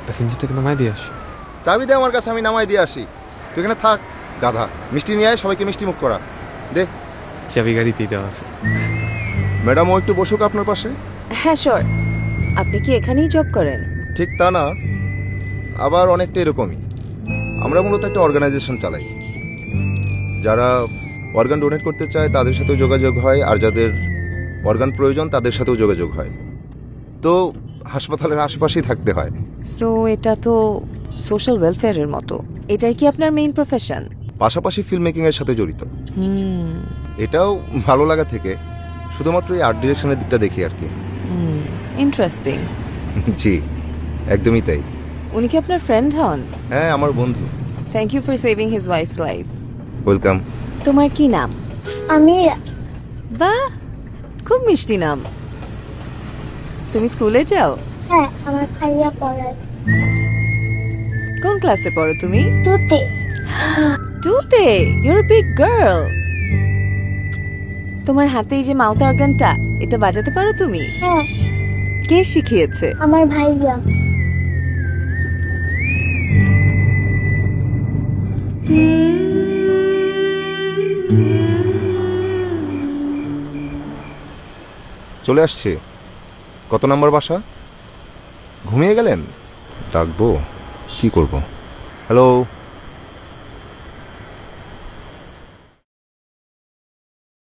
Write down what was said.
প্যাসেঞ্জারটাকে নামাই দিয়ে আসি। চাবি দে আমার কাছে, আমি নামাই দিয়ে আসি। তুই এখানে থাক গাধা, মিষ্টি নিয়ে আয়, সবাইকে মিষ্টি মুখ করা দে। চাবি গাড়িতেই দেওয়া আছে। ম্যাডাম ও একটু বসুক আপনার পাশে। হ্যাঁ শিওর। আপনি কি এখানেই জব করেন? ঠিক তা না, আবার অনেকটা এরকমই। আমরা মূলত একটা অর্গানাইজেশন চালাই। যারা অর্গান ডোনেট করতে চায় তাদের সাথেও যোগাযোগ হয়, আর যাদের অর্গান প্রয়োজন তাদের সাথেও যোগাযোগ হয়। তো হাসপাতালের আশেপাশেই থাকতে হয়। সো এটা তো সোশ্যাল ওয়েলফেয়ারের মতো। এটাই কি আপনার মেইন প্রফেশন? পাশাপাশি ফিল্ম মেকিংয়ের সাথে জড়িত। হুম এটাও ভালো লাগা থেকে, শুধুমাত্র এই আর্ট ডিরেকশনের দিকটা দেখি আর কি। ইন্টারেস্টিং। জি, একদমই তাই। উনি কি আপনার ফ্রেন্ড হন? হ্যাঁ, আমার বন্ধু। Thank you for saving his wife's life. Welcome. তোমার কি নাম? আমিরা। বাহ, খুব মিষ্টি নাম। তুমি স্কুলে যাও? হ্যাঁ, আমার ভাইয়া পড়ায়। কোন ক্লাসে পড়ো তুমি? টুতে। টুতে? Your a big girl. তোমার হাতে এই যে মাউথ অর্গানটা, এটা বাজাতে পারো তুমি? হ্যাঁ, কে শিখিয়েছে? আমার ভাইয়া। চলে আসছে। কত নম্বর বাসা? ঘুমিয়ে গেলেন? ডাকবো? কি করব? হ্যালো।